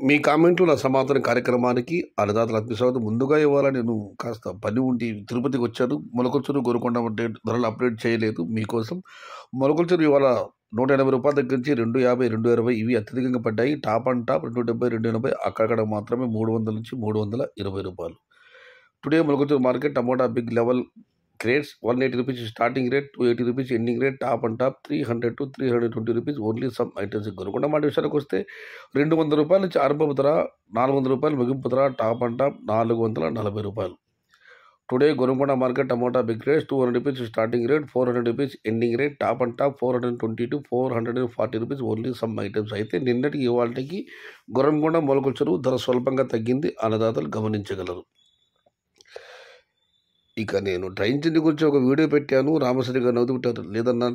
మీ కామెంట్లు నా సమాధాన కార్యక్రమానికి అన్నదాతల అతిస్వాగతం. ముందుగా ఇవాళ నేను కాస్త పని ఉండి తిరుపతికి వచ్చాను. మొలకల్చెరువు గోరుకొండ ధరలు అప్డేట్ చేయలేదు మీకోసం. మొలకల్చెరువు ఇవాళ రూ. 180 దగ్గర నుంచి 250, 220 ఇవి అత్యధికంగా పడ్డాయి. టాప్ అండ్ టాప్ 270, 280 అక్కడక్కడ మాత్రమే 300 నుంచి 320 రూపాయలు. Today Molakalacheruvu market tomato big level grades 180 rupees starting rate, 280 rupees ending rate, top and top 300 to 320 rupees only some items. Gorukonda మాట విషయానికి వస్తే 200 రూపాయల నుంచి ఆరంభపు ధర, 400 రూపాయలు ముగింపు ధర, టాప్ అండ్ టాప్ 440 రూపాయలు. Today Gorukonda market tomato big rates 200 rupees starting rate, 400 rupees ending rate, top and top 420 to 440 rupees only some items. అయితే నిన్నటికి ఇవాళకి గోరుకొండ మొలకల్చెరువు ధర స్వల్పంగా తగ్గింది, అన్నదాతలు గమనించగలరు. ఇక నేను ట్రైన్ జర్నీ గురించి ఒక వీడియో పెట్టాను. రామశ్రీ గారు నవ్వుతుంటారు, లేదన్నా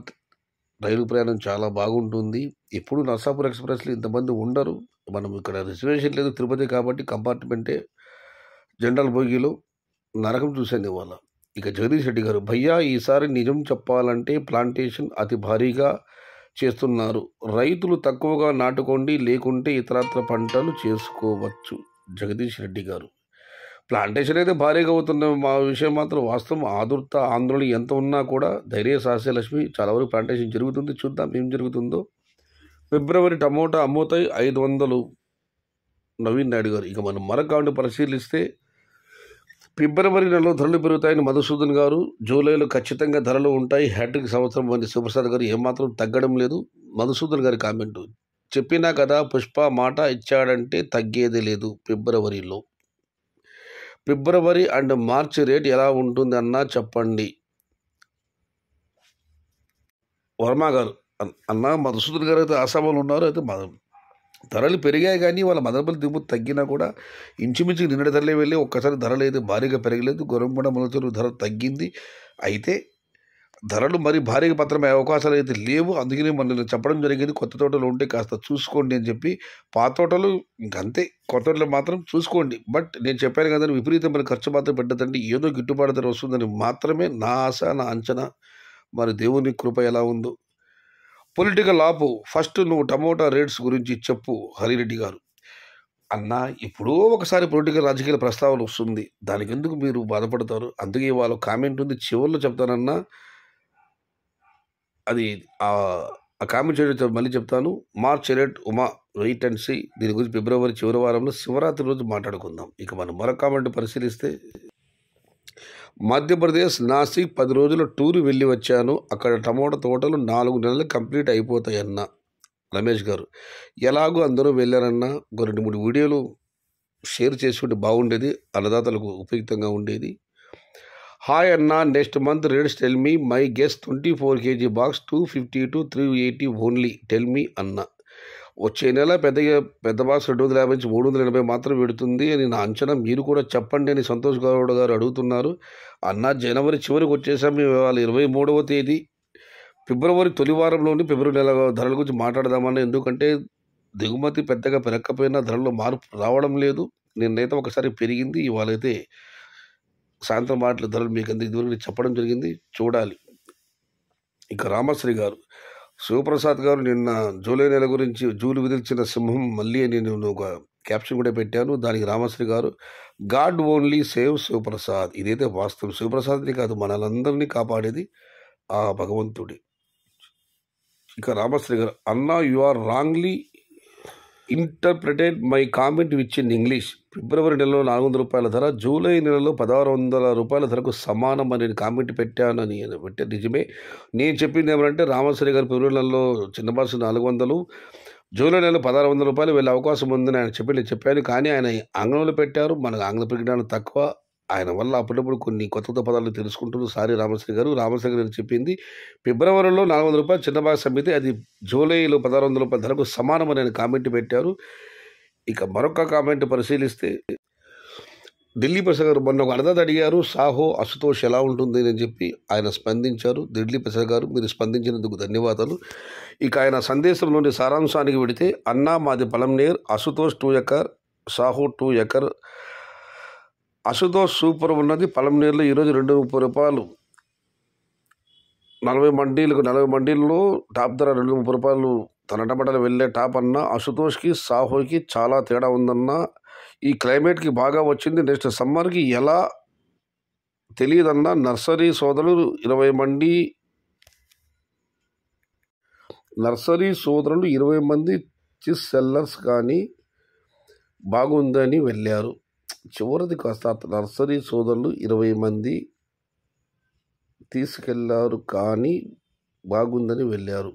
రైలు ప్రయాణం చాలా బాగుంటుంది, ఎప్పుడు నర్సాపూర్ ఎక్స్ప్రెస్లో ఇంతమంది ఉండరు, మనం ఇక్కడ రిజర్వేషన్ లేదు తిరుపతి కాబట్టి కంపార్ట్మెంటే జనరల్ బోగీలో నరకం చూశాను ఇవాళ. ఇక జగదీష్ రెడ్డి గారు, భయ్యా ఈసారి నిజం చెప్పాలంటే ప్లాంటేషన్ అతి భారీగా చేస్తున్నారు, రైతులు తక్కువగా నాటుకోండి, లేకుంటే ఇతరత్ర పంటలు చేసుకోవచ్చు. జగదీష్ రెడ్డి గారు, ప్లాంటేషన్ అయితే భారీగా అవుతున్న మా విషయం మాత్రం వాస్తవం. ఆదుర్త ఆందోళన ఎంత ఉన్నా కూడా ధైర్య సాహస్య లక్ష్మి చాలా వరకు ప్లాంటేషన్ జరుగుతుంది. చూద్దాం ఏం జరుగుతుందో. ఫిబ్రవరి టమోటా అమ్ముతాయి 500 నవీన్ నాయుడు గారు. ఇక మనం మరొక పరిశీలిస్తే ఫిబ్రవరి నెలలో ధరలు పెరుగుతాయని మధుసూదన్ గారు, జూలైలో ఖచ్చితంగా ధరలు ఉంటాయి, హ్యాట్రిక్ సంవత్సరం అని శివప్రసాద్ గారు, ఏమాత్రం తగ్గడం లేదు. మధుసూదన్ గారి కామెంటు, చెప్పినా కదా పుష్ప మాట ఇచ్చాడంటే తగ్గేది లేదు. ఫిబ్రవరి అండ్ మార్చి రేట్ ఎలా ఉంటుంది అన్నా చెప్పండి. వర్మ గారు, అన్న మధుసూదన్ గారు అయితే ఆశామాలు ఉన్నారు. అయితే ధరలు పెరిగాయి కానీ వాళ్ళ మదనపల్లి దిగుమతి తగ్గినా కూడా ఇంచుమించు నిన్నటి ధరలే వెళ్ళి ఒక్కసారి ధరలు అయితే భారీగా పెరగలేదు. గోరంకొండ మొలకల్చెరువు ధర తగ్గింది. అయితే ధరలు మరి భారీగా పత్రమయ్యే అవకాశాలు అయితే లేవు. అందుకనే మనం చెప్పడం జరిగింది, కొత్త తోటలు ఉంటే కాస్త చూసుకోండి అని చెప్పి. పాత తోటలు ఇంకంతే, కొత్త తోటలు మాత్రం చూసుకోండి. బట్ నేను చెప్పాను కదండి, విపరీతమైన ఖర్చు మాత్రం పెట్టదండి, ఏదో గిట్టుబాటు ధర వస్తుందని మాత్రమే నా ఆశ, నా అంచనా. మరి దేవుని కృప ఎలా ఉందో. పొలిటికల్ ఆపు, ఫస్ట్ నువ్వు టమోటా రేట్స్ గురించి చెప్పు. హరిరెడ్డి గారు, అన్న ఎప్పుడో ఒకసారి పొలిటికల్ రాజకీయాల ప్రస్తావన వస్తుంది, దానికి ఎందుకు మీరు బాధపడతారు? అందుకే వాళ్ళ కామెంట్ ఉంది, చివరిలో చెప్తానన్నా. అది ఆ కామెంట్ చేయడం మళ్ళీ చెప్తాను. మార్చ్ రేట్ ఉమా వెయిట్ అండ్ సీ, దీని గురించి ఫిబ్రవరి చివరి వారంలో శివరాత్రి రోజు మాట్లాడుకుందాం. ఇక మనం మరొక కామెంట్ పరిశీలిస్తే, మధ్యప్రదేశ్ నాసిక్ 10 రోజుల టూర్ వెళ్ళి వచ్చాను, అక్కడ టమోటా తోటలు 4 నెలలు కంప్లీట్ అయిపోతాయన్న రమేష్ గారు. ఎలాగో అందరూ వెళ్ళారన్నా, ఒక 2-3 వీడియోలు షేర్ చేసుకుంటే బాగుండేది, అన్నదాతలకు ఉపయుక్తంగా ఉండేది. హాయ్ అన్న, next month rates tell me, my guess 24 kg box 250 to 380 only, tell me అన్న. వచ్చే నెల పెద్ద బాక్స్ 250 నుంచి 380 మాత్రం పెడుతుంది అని నా అంచనా, మీరు కూడా చెప్పండి అని సంతోష్ గౌడ్ గారు అడుగుతున్నారు. అన్న జనవరి చివరికి వచ్చేసాం, మేము ఇవాళ 23వ తేదీ, ఫిబ్రవరి తొలి వారంలోని ఫిబ్రవరి నెల ధరల గురించి మాట్లాడదామన్నా. ఎందుకంటే దిగుమతి పెద్దగా పెరగకపోయినా ధరల్లో మార్పు రావడం లేదు. నిన్నైతే ఒకసారి పెరిగింది, ఇవాళైతే సాయంత్రం మాటల ధరలు మీకు అంత ఇదివరకు చెప్పడం జరిగింది, చూడాలి. ఇక రామశ్రీ గారు, శివప్రసాద్ గారు నిన్న జూలై నెల గురించి జూలు విదిల్చిన సింహం మళ్ళీ నేను ఒక క్యాప్షన్ కూడా పెట్టాను. దానికి రామశ్రీ గారు, గాడ్ ఓన్లీ సేవ్ శివప్రసాద్. ఇదైతే వాస్తవం, శివప్రసాద్ని కాదు మనలందరినీ కాపాడేది ఆ భగవంతుడి. ఇక రామశ్రీ గారు, అన్నా you are wrongly interpreted my comment which in English. ఫిబ్రవరి నెలలో 400 రూపాయల ధర, జూలై నెలలో 1600 రూపాయల ధరకు సమానం అని కామెంట్ పెట్టానని పెట్టే నిజమే. నేను చెప్పింది ఏమంటే, రామశ్రీ గారు ఫిబ్రవరి నెలలో చిన్న బాక్స్ 400, జూలై నెలలో 1600 రూపాయలు వెళ్ళే అవకాశం ఉందని ఆయన చెప్పాను. కానీ ఆయన ఆంగ్లంలో పెట్టారు, మనకు ఆంగ్ల పరిజ్ఞానం తక్కువ, ఆయన వల్ల అప్పుడప్పుడు కొన్ని కొత్త పదాలు తెలుసుకుంటున్నారు. సారీ రామశ్రీ గారు. రామశ్రీ గారు చెప్పింది ఫిబ్రవరిలో 400 రూపాయలు చిన్న బాక్స్ అమ్మితే అది జూలైలో 1600 రూపాయల ధరకు సమానం అని ఆయన కామెంట్ పెట్టారు. ఇక మరొక కామెంట్ పరిశీలిస్తే, ఢిల్లీ ప్రసాద్ గారు మొన్న ఒక అన్నదాత అడిగారు, సాహో అశుతోష్ ఎలా ఉంటుంది అని చెప్పి ఆయన స్పందించారు. ఢిల్లీ ప్రసాద్ గారు, మీరు స్పందించినందుకు ధన్యవాదాలు. ఇక ఆయన సందేశంలోని సారాంశానికి వెడితే, అన్నా మాది Palamaner, Ashutosh 2 acre, Saaho 2 acre, Ashutosh super ఉన్నది. పలంనేరులో ఈరోజు 230 రూపాయలు, 40 మండీల్లో టాప్ ధర 230 రూపాయలు తన టమాటాలు వెళ్ళే టాప్ అన్న, అశుతోష్కి సాహోకి చాలా తేడా ఉందన్న. ఈ క్లైమేట్కి బాగా వచ్చింది, నెక్స్ట్ సమ్మర్కి ఎలా తెలియదన్న. నర్సరీ సోదరులు 20 మంది చీజ్ సెల్లర్స్ కానీ బాగుందని వెళ్ళారు. చివరిది కాస్త నర్సరీ సోదరులు 20 మంది తీసుకెళ్లారు కానీ బాగుందని వెళ్ళారు.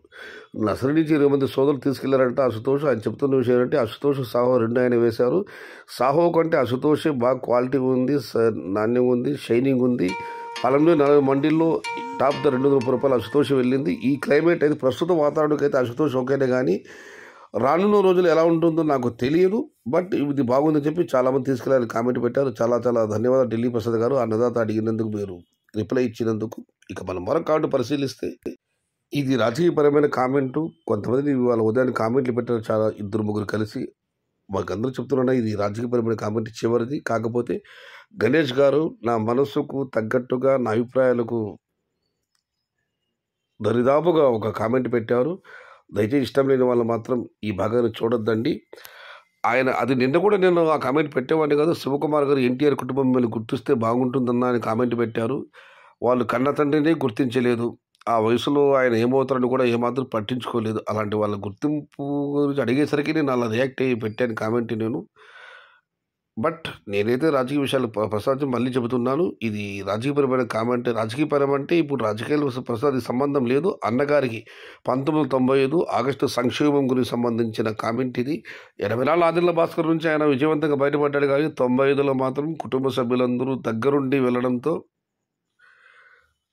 నర్సరీ నుంచి 20 మంది సోదరులు తీసుకెళ్లారంటే అశుతోష్. ఆయన చెప్తున్న విషయం ఏంటంటే అశుతోష్ సాహో 2 ఆయన వేశారు. సాహో కంటే అశుతోషే బాగా క్వాలిటీ ఉంది, నాణ్యం ఉంది, షైనింగ్ ఉంది. పొలంలో 40 మండీల్లో టాప్ ద 230 రూపాయలు అశుతోష్ వెళ్ళింది. ఈ క్లైమేట్ అయితే ప్రస్తుత వాతావరణానికి అయితే అశుతోష్ ఓకేనే, కానీ రానున్న రోజులు ఎలా ఉంటుందో నాకు తెలియదు. బట్ ఇది బాగుందని చెప్పి చాలామంది తీసుకెళ్ళాలని కామెంట్ పెట్టారు. చాలా చాలా ధన్యవాదాలు ఢిల్లీ ప్రసాద్ గారు. అన్నదాత అడిగినందుకు మీరు రిప్లై ఇచ్చినందుకు. ఇక మనం మరొక కార్డు పరిశీలిస్తే ఇది రాజకీయపరమైన కామెంటు. కొంతమంది వాళ్ళ ఉదయాన్ని కామెంట్లు పెట్టారు, చాలా 2-3 కలిసి. మాకందరూ చెప్తున్నా ఇది రాజకీయపరమైన కామెంట్ చివరిది. కాకపోతే గణేష్ గారు నా మనసుకు తగ్గట్టుగా నా అభిప్రాయాలకు దరిదాపుగా ఒక కామెంట్ పెట్టారు. దయచేసి ఇష్టం లేని వాళ్ళు మాత్రం ఈ భాగాన్ని చూడొద్దండి. ఆయన అది నిన్న కూడా నేను ఆ కామెంట్ పెట్టేవాడిని కాదు. శివకుమార్ గారు ఎన్టీఆర్ కుటుంబం మిమ్మల్ని గుర్తిస్తే బాగుంటుందన్న అని కామెంట్ పెట్టారు. వాళ్ళు కన్న తండ్రినే గుర్తించలేదు. ఆ వయసులో ఆయన ఏమవుతారని కూడా ఏమాత్రం పట్టించుకోలేదు. అలాంటి వాళ్ళ గుర్తింపు గురించి అడిగేసరికి నేను అలా రియాక్ట్ అయ్యి పెట్టాను కామెంట్ నేను. బట్ నేనైతే రాజకీయ విషయాలు ప్రసాద్ మళ్ళీ చెబుతున్నాను, ఇది రాజకీయపరమైన కామెంట్. రాజకీయపరం అంటే ఇప్పుడు రాజకీయాలు ప్రసాద్ సంబంధం లేదు. అన్నగారికి 1995 ఆగస్టు సంక్షేమం గురించి సంబంధించిన కామెంట్ ఇది. 84 ఆదిల భాస్కర్ నుంచి ఆయన విజయవంతంగా బయటపడ్డాడు, కానీ 95లో మాత్రం కుటుంబ సభ్యులందరూ దగ్గరుండి వెళ్ళడంతో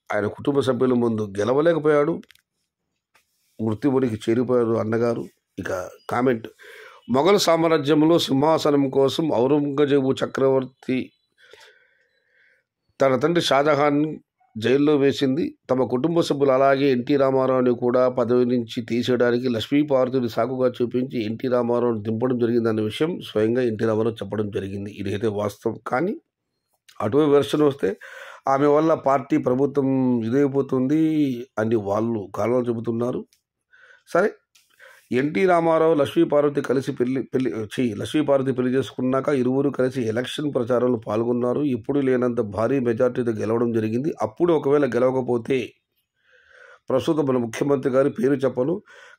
ఆయన కుటుంబ సభ్యుల ముందు గెలవలేకపోయాడు, మృత్యువునికి చేరిపోయారు అన్నగారు. ఇక కామెంట్, మొఘల్ సామ్రాజ్యంలో సింహాసనం కోసం ఔరంగజేబు చక్రవర్తి తన తండ్రి షాజహాన్ జైల్లో వేసింది. తమ కుటుంబ సభ్యులు అలాగే ఎన్టీ రామారావుని కూడా పదవి నుంచి తీసేయడానికి లక్ష్మీపార్వతిని సాకుగా చూపించి ఎన్టీ రామారావుని దింపడం జరిగిందన్న విషయం స్వయంగా ఎన్టీ రామారావు చెప్పడం జరిగింది. ఇదైతే వాస్తవం. కానీ అటువైపు వెర్షన్ వస్తే ఆమె వల్ల పార్టీ ప్రభుత్వం ఇదైపోతుంది అని వాళ్ళు కారణాలు చెబుతున్నారు. సరే, ఎన్టీ రామారావు లక్ష్మీపార్వతి పెళ్లి చేసుకున్నాక ఇరువురు కలిసి ఎలక్షన్ ప్రచారంలో పాల్గొన్నారు. ఇప్పుడు లేనంత భారీ మెజార్టీతో గెలవడం జరిగింది. అప్పుడు ఒకవేళ గెలవకపోతే ప్రస్తుతం మన ముఖ్యమంత్రి గారి పేరు చెప్పను,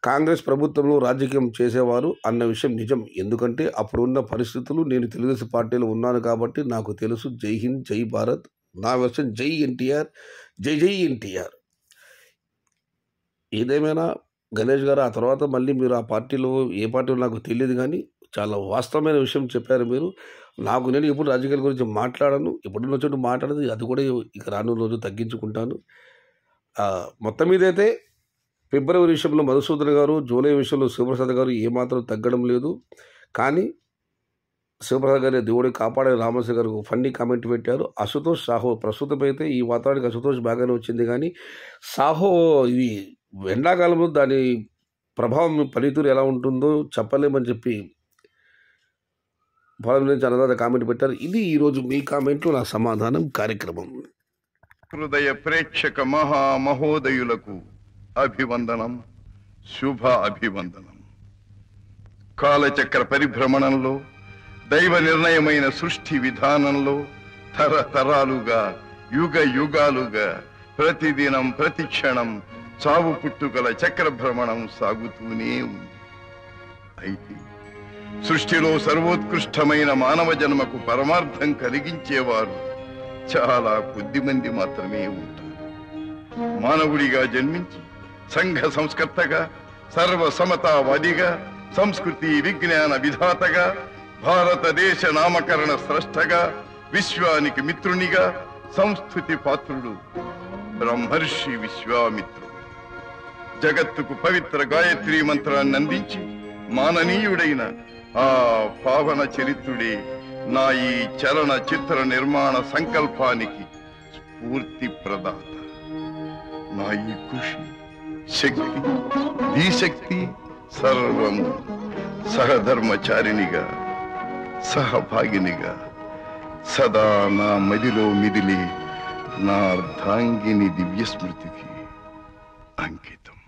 కాంగ్రెస్ ప్రభుత్వంలో రాజకీయం చేసేవారు అన్న విషయం నిజం. ఎందుకంటే అప్పుడున్న పరిస్థితులు, నేను తెలుగుదేశం పార్టీలో ఉన్నాను కాబట్టి నాకు తెలుసు. జై హింద్, జై భారత్. నా వెర్షన్ జై ఎన్టీఆర్, జై జై ఎన్టీఆర్. ఏదేమైనా గణేష్ గారు ఆ తర్వాత మళ్ళీ మీరు ఆ పార్టీలో ఏ పార్టీలో నాకు తెలియదు, కానీ చాలా వాస్తవమైన విషయం చెప్పారు మీరు. నేను ఎప్పుడు రాజకీయాల గురించి మాట్లాడను, ఎప్పుడున్న చోటు మాట్లాడదు. అది కూడా ఇక రానున్న రోజు తగ్గించుకుంటాను. మొత్తం మీద అయితే ఫిబ్రవరి విషయంలో మధుసూదన్ గారు, జూలై విషయంలో శివప్రసాద్ గారు ఏమాత్రం తగ్గడం లేదు. కానీ శివప్రసాద్ గారి దేవుడి కాపాడే రామశ్రీ గారు ఫన్నీ కామెంట్ పెట్టారు. అశుతోష్ సాహో ప్రస్తుతం అయితే ఈ వాతావరణానికి అశుతోష్ బాగానే వచ్చింది, కానీ సాహో ఇది ఎండాకాలంలో దాని ప్రభావం పనితీరు ఎలా ఉంటుందో చెప్పలేమని చెప్పి పొలం నుంచి అన్నదాత కామెంట్ పెట్టారు. ఇది ఈరోజు మీ కామెంట్లు నా సమాధానం కార్యక్రమం. హృదయ ప్రేక్షక మహామహోదయులకు అభివందనం, శుభ అభివందనం. కాలచక్ర పరిభ్రమణంలో, దైవ నిర్ణయమైన సృష్టి విధానంలో తరతరాలుగా, యుగ యుగాలుగా, ప్రతిదినం ప్రతి క్షణం చావు పుట్టుకల చక్ర భ్రమణం సాగుతూనే ఉంది. అయితే సృష్టిలో సర్వోత్కృష్టమైన మానవ జన్మకు పరమార్థం కలిగించేవారు చాలా కొద్ది మంది మాత్రమే ఉంటారు. మానవుడిగా జన్మించి సంఘ సంస్కర్తగా, సర్వ సమతావాదిగా, సంస్కృతి విజ్ఞాన విధాతగా, భారతదేశ నామకరణ స్రష్టగా, విశ్వానికి మిత్రునిగా, సంస్థుతి పాత్రుడు బ్రహ్మర్షి విశ్వామిత్రుడు. జగత్తుకు పవిత్ర గాయత్రీ మంత్రాన్ని అందించి మాననీయుడైన ఆ పావన చరిత్రుడే నా ఈ చలన చిత్ర నిర్మాణ సంకల్పానికి స్ఫూర్తి ప్రదాత. నా ఈ కృషి, శక్తి, ధీశక్తి సర్వము సహధర్మచారినిగా, సహభాగినిగా సదా నా మదిలో మిదిలి నా అర్ధాంగిని దివ్యస్మృతికి అంకితం.